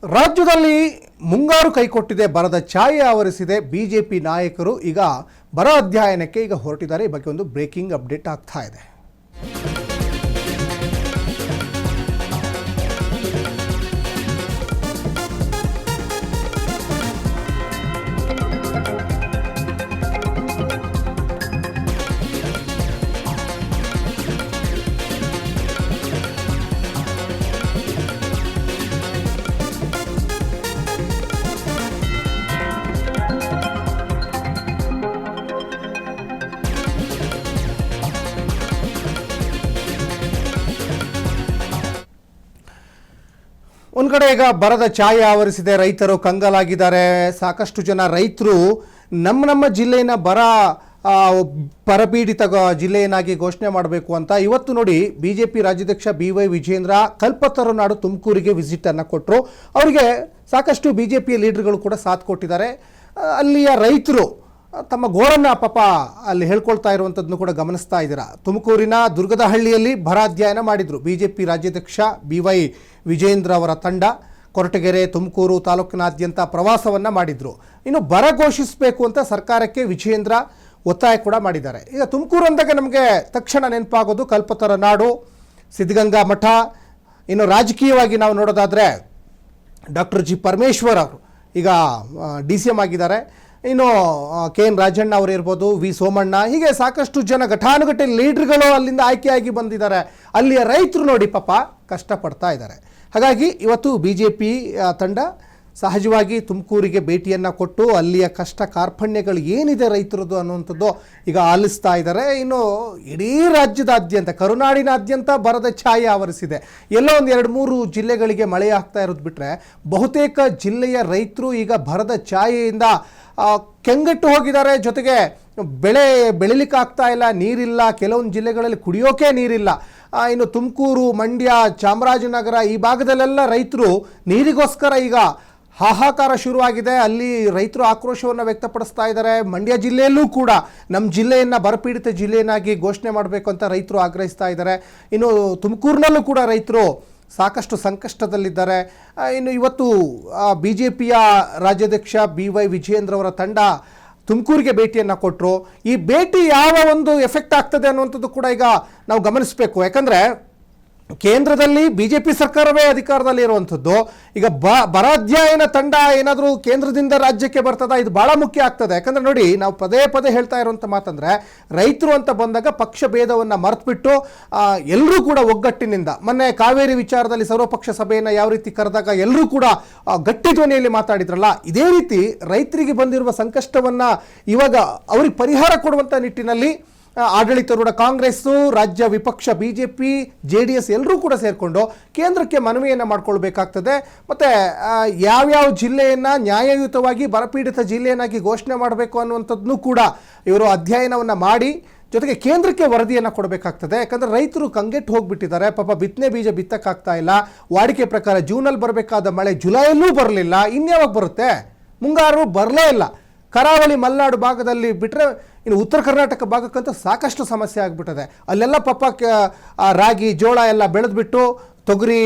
ರಾಜ್ಯದಲ್ಲಿ ಮುಂಗಾರು ಕೈಕೊಟ್ಟಿದೆ, ಬರದ ಛಾಯೆ ಆವರಿಸಿದೆ. ಬಿಜೆಪಿ ನಾಯಕರು ಈಗ ಬರ ಅಧ್ಯಯನಕ್ಕೆ ಈಗ ಹೊರಟಿದ್ದಾರೆ. ಈ ಬಗ್ಗೆ ಒಂದು ಬ್ರೇಕಿಂಗ್ ಅಪ್ಡೇಟ್ ಆಗ್ತಾ ಇದೆ. ಒಂದು ಕಡೆ ಈಗ ಬರದ ಛಾಯೆ ಆವರಿಸಿದೆ, ರೈತರು ಕಂಗಾಲಾಗಿದ್ದಾರೆ. ಸಾಕಷ್ಟು ಜನ ರೈತರು ನಮ್ಮ ಜಿಲ್ಲೆಯನ್ನು ಬರಪೀಡಿತ ಜಿಲ್ಲೆಯನ್ನಾಗಿ ಘೋಷಣೆ ಮಾಡಬೇಕು ಅಂತ ಇವತ್ತು ನೋಡಿ ಬಿಜೆಪಿ ರಾಜ್ಯಾಧ್ಯಕ್ಷ BY ವಿಜೇಂದ್ರ ಕಲ್ಪತರುನಾಡು ತುಮಕೂರಿಗೆ ವಿಸಿಟನ್ನು ಕೊಟ್ಟರು. ಅವರಿಗೆ ಸಾಕಷ್ಟು ಬಿಜೆಪಿಯ ಲೀಡರ್ಗಳು ಕೂಡ ಸಾಥ್ ಕೊಟ್ಟಿದ್ದಾರೆ. ಅಲ್ಲಿಯ ರೈತರು ತಮ್ಮ ಗೋರನ್ನು ಅಲ್ಲಿ ಹೇಳ್ಕೊಳ್ತಾ ಇರುವಂಥದ್ದನ್ನು ಕೂಡ ಗಮನಿಸ್ತಾ ಇದ್ದೀರಾ. ತುಮಕೂರಿನ ದುರ್ಗದಹಳ್ಳಿಯಲ್ಲಿ ಬರ ಅಧ್ಯಯನ ಮಾಡಿದರು ಬಿಜೆಪಿ ರಾಜ್ಯಾಧ್ಯಕ್ಷ BY ವಿಜೇಂದ್ರ ಅವರ ತಂಡ. ಕೊರಟಗೆರೆ, ತುಮಕೂರು ತಾಲೂಕಿನಾದ್ಯಂತ ಪ್ರವಾಸವನ್ನು ಮಾಡಿದರು. ಇನ್ನು ಬರ ಘೋಷಿಸಬೇಕು ಅಂತ ಸರ್ಕಾರಕ್ಕೆ ವಿಜೇಂದ್ರ ಒತ್ತಾಯ ಕೂಡ ಮಾಡಿದ್ದಾರೆ. ಈಗ ತುಮಕೂರು ಅಂದಾಗ ನಮಗೆ ತಕ್ಷಣ ನೆನಪಾಗೋದು ಕಲ್ಪತರುನಾಡು, ಸಿದ್ಧಗಂಗಾ ಮಠ. ಇನ್ನು ರಾಜಕೀಯವಾಗಿ ನಾವು ನೋಡೋದಾದರೆ ಡಾಕ್ಟರ್ G ಪರಮೇಶ್ವರ್ ಅವರು ಈಗ DCM ಆಗಿದ್ದಾರೆ. ಇನ್ನು KN ರಾಜಣ್ಣ ಅವರು ಇರ್ಬೋದು, V ಸೋಮಣ್ಣ, ಹೀಗೆ ಸಾಕಷ್ಟು ಜನ ಘಟಾನುಘಟಿ ಲೀಡರ್ಗಳು ಅಲ್ಲಿಂದ ಆಯ್ಕೆಯಾಗಿ ಬಂದಿದ್ದಾರೆ. ಅಲ್ಲಿಯ ರೈತರು ನೋಡಿ ಕಷ್ಟಪಡ್ತಾ ಇದ್ದಾರೆ. ಹಾಗಾಗಿ ಇವತ್ತು BJP ತಂಡ ಸಹಜವಾಗಿ ತುಮಕೂರಿಗೆ ಭೇಟಿಯನ್ನು ಕೊಟ್ಟು ಅಲ್ಲಿಯ ಕಷ್ಟ ಕಾರ್ಪಣ್ಯಗಳು ಏನಿದೆ ರೈತರದ್ದು ಅನ್ನುವಂಥದ್ದು ಈಗ ಆಲಿಸ್ತಾ ಇದ್ದಾರೆ. ಇನ್ನು ಇಡೀ ರಾಜ್ಯದಾದ್ಯಂತ, ಕರುನಾಡಿನಾದ್ಯಂತ ಬರದ ಛಾಯೆ ಆವರಿಸಿದೆ. ಎಲ್ಲೋ ಒಂದು 2-3 ಜಿಲ್ಲೆಗಳಿಗೆ ಮಳೆ ಆಗ್ತಾ ಇರೋದು ಬಿಟ್ಟರೆ ಬಹುತೇಕ ಜಿಲ್ಲೆಯ ರೈತರು ಈಗ ಬರದ ಛಾಯೆಯಿಂದ ಕೆಂಗೆಟ್ಟು ಹೋಗಿದ್ದಾರೆ. ಜೊತೆಗೆ ಬೆಳೆ ಬೆಳಿಲಿಕ್ಕೆ ಆಗ್ತಾ ಇಲ್ಲ, ನೀರಿಲ್ಲ, ಕೆಲವೊಂದು ಜಿಲ್ಲೆಗಳಲ್ಲಿ ಕುಡಿಯೋಕೆ ನೀರಿಲ್ಲ. ಇನ್ನು ತುಮಕೂರು, ಮಂಡ್ಯ, ಚಾಮರಾಜನಗರ ಈ ಭಾಗದಲ್ಲೆಲ್ಲ ರೈತರು ನೀರಿಗೋಸ್ಕರ ಈಗ ಹಾಹಾಕಾರ ಶುರುವಾಗಿದೆ. ಅಲ್ಲಿ ರೈತರು ಆಕ್ರೋಶವನ್ನು ವ್ಯಕ್ತಪಡಿಸ್ತಾ ಇದ್ದಾರೆ. ಮಂಡ್ಯ ಜಿಲ್ಲೆಯಲ್ಲೂ ಕೂಡ ನಮ್ಮ ಜಿಲ್ಲೆಯನ್ನು ಬರಪೀಡಿತ ಜಿಲ್ಲೆಯನ್ನಾಗಿ ಘೋಷಣೆ ಮಾಡಬೇಕು ಅಂತ ರೈತರು ಆಗ್ರಹಿಸ್ತಾ ಇದ್ದಾರೆ. ಇನ್ನು ತುಮಕೂರಿನಲ್ಲೂ ಕೂಡ ರೈತರು ಸಾಕಷ್ಟು ಸಂಕಷ್ಟದಲ್ಲಿದ್ದಾರೆ. ಇನ್ನು ಇವತ್ತು BJPಯ ರಾಜ್ಯಾಧ್ಯಕ್ಷ BY ವಿಜೇಂದ್ರ ಅವರ ತಂಡ ತುಮಕೂರಿಗೆ ಭೇಟಿಯನ್ನು ಕೊಟ್ಟರು. ಈ ಭೇಟಿ ಯಾವ ಒಂದು ಎಫೆಕ್ಟ್ ಆಗ್ತದೆ ಅನ್ನುವಂಥದ್ದು ಕೂಡ ಈಗ ನಾವು ಗಮನಿಸಬೇಕು. ಯಾಕಂದರೆ ಕೇಂದ್ರದಲ್ಲಿ BJP ಸರ್ಕಾರವೇ ಅಧಿಕಾರದಲ್ಲಿ ಇರುವಂಥದ್ದು. ಈಗ ಬರ ಅಧ್ಯಯನ ತಂಡ ಏನಾದರೂ ಕೇಂದ್ರದಿಂದ ರಾಜ್ಯಕ್ಕೆ ಬರ್ತದ, ಇದು ಭಾಳ ಮುಖ್ಯ ಆಗ್ತದೆ. ಯಾಕಂದರೆ ನೋಡಿ, ನಾವು ಪದೇ ಹೇಳ್ತಾ ಇರುವಂಥ ಮಾತಂದರೆ ರೈತರು ಅಂತ ಬಂದಾಗ ಪಕ್ಷ ಭೇದವನ್ನು ಮರೆತುಬಿಟ್ಟು ಎಲ್ಲರೂ ಕೂಡ ಒಗ್ಗಟ್ಟಿನಿಂದ, ಮೊನ್ನೆ ಕಾವೇರಿ ವಿಚಾರದಲ್ಲಿ ಸರ್ವಪಕ್ಷ ಸಭೆಯನ್ನು ಯಾವ ರೀತಿ ಕರೆದಾಗ ಎಲ್ಲರೂ ಕೂಡ ಗಟ್ಟಿ ಧ್ವನಿಯಲ್ಲಿ ಮಾತಾಡಿದ್ರಲ್ಲ, ಇದೇ ರೀತಿ ರೈತರಿಗೆ ಬಂದಿರುವ ಸಂಕಷ್ಟವನ್ನು ಇವಾಗ ಅವ್ರಿಗೆ ಪರಿಹಾರ ಕೊಡುವಂಥ ನಿಟ್ಟಿನಲ್ಲಿ ಆಡಳಿತಾರೂಢ ಕಾಂಗ್ರೆಸ್ಸು, ರಾಜ್ಯ ವಿಪಕ್ಷ BJP, JDS ಎಲ್ಲರೂ ಕೂಡ ಸೇರಿಕೊಂಡು ಕೇಂದ್ರಕ್ಕೆ ಮನವಿಯನ್ನು ಮಾಡಿಕೊಳ್ಬೇಕಾಗ್ತದೆ. ಮತ್ತು ಯಾವ್ಯಾವ ಜಿಲ್ಲೆಯನ್ನು ನ್ಯಾಯಯುತವಾಗಿ ಬರಪೀಡಿತ ಜಿಲ್ಲೆಯನ್ನಾಗಿ ಘೋಷಣೆ ಮಾಡಬೇಕು ಅನ್ನುವಂಥದ್ದನ್ನು ಕೂಡ ಇವರು ಅಧ್ಯಯನವನ್ನು ಮಾಡಿ ಜೊತೆಗೆ ಕೇಂದ್ರಕ್ಕೆ ವರದಿಯನ್ನು ಕೊಡಬೇಕಾಗ್ತದೆ. ಯಾಕಂದರೆ ರೈತರು ಕಂಗೆಟ್ಟು ಹೋಗಿಬಿಟ್ಟಿದ್ದಾರೆ. ಬಿತ್ತನೆ ಬೀಜ ಬಿತ್ತಕ್ಕಾಗ್ತಾ ಇಲ್ಲ. ವಾಡಿಕೆ ಪ್ರಕಾರ ಜೂನಲ್ಲಿ ಬರಬೇಕಾದ ಮಳೆ ಜುಲೈಯಲ್ಲೂ ಬರಲಿಲ್ಲ, ಇನ್ಯಾವಾಗ ಬರುತ್ತೆ? ಮುಂಗಾರು ಬರಲೇ ಇಲ್ಲ. ಕರಾವಳಿ ಮಲೆನಾಡು ಭಾಗದಲ್ಲಿ ಬಿಟ್ಟರೆ ಇನ್ನು ಉತ್ತರ ಕರ್ನಾಟಕ ಭಾಗಕ್ಕಂತೂ ಸಾಕಷ್ಟು ಸಮಸ್ಯೆ ಆಗಿಬಿಟ್ಟಿದೆ. ಅಲ್ಲೆಲ್ಲ ರಾಗಿ, ಜೋಳ ಎಲ್ಲ ಬೆಳೆದ್ಬಿಟ್ಟು, ತೊಗರಿ,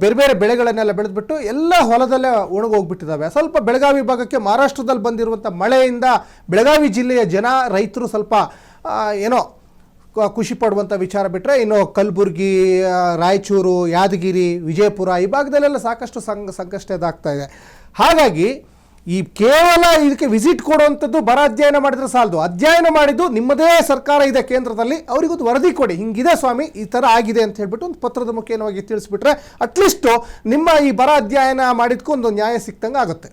ಬೇರೆ ಬೇರೆ ಬೆಳೆಗಳನ್ನೆಲ್ಲ ಬೆಳೆದ್ಬಿಟ್ಟು ಎಲ್ಲ ಹೊಲದಲ್ಲೇ ಒಣಗೋಗ್ಬಿಟ್ಟಿದ್ದಾವೆ. ಸ್ವಲ್ಪ ಬೆಳಗಾವಿ ಭಾಗಕ್ಕೆ ಮಹಾರಾಷ್ಟ್ರದಲ್ಲಿ ಬಂದಿರುವಂಥ ಮಳೆಯಿಂದ ಬೆಳಗಾವಿ ಜಿಲ್ಲೆಯ ರೈತರು ಸ್ವಲ್ಪ ಏನೋ ಖುಷಿ ಪಡುವಂಥ ವಿಚಾರ ಬಿಟ್ಟರೆ ಇನ್ನು ಕಲಬುರಗಿ, ರಾಯಚೂರು, ಯಾದಗಿರಿ, ವಿಜಯಪುರ ಈ ಭಾಗದಲ್ಲೆಲ್ಲ ಸಾಕಷ್ಟು ಸಂಕಷ್ಟ ಇದಾಗ್ತಾ ಇದೆ. ಹಾಗಾಗಿ ಈ ಕೇವಲ ಇದಕ್ಕೆ ವಿಸಿಟ್ ಕೊಡುವಂಥದ್ದು ಬರ ಅಧ್ಯಯನ ಮಾಡಿದ್ರೆ ಸಾಲದು. ಅಧ್ಯಯನ ಮಾಡಿದ್ದು ನಿಮ್ಮದೇ ಸರ್ಕಾರ ಇದೆ ಕೇಂದ್ರದಲ್ಲಿ, ಅವರಿಗೊಂದು ವರದಿ ಕೊಡಿ, ಹಿಂಗಿದೆ ಸ್ವಾಮಿ, ಈ ಥರ ಆಗಿದೆ ಅಂತ ಹೇಳ್ಬಿಟ್ಟು ಒಂದು ಪತ್ರದ ಮುಖೇನವಾಗಿ ತಿಳಿಸ್ಬಿಟ್ರೆ ಅಟ್ಲೀಸ್ಟು ನಿಮ್ಮ ಈ ಬರ ಅಧ್ಯಯನ ಮಾಡಿದ್ಕೂ ಒಂದು ನ್ಯಾಯ ಸಿಕ್ತಂಗೆ ಆಗುತ್ತೆ.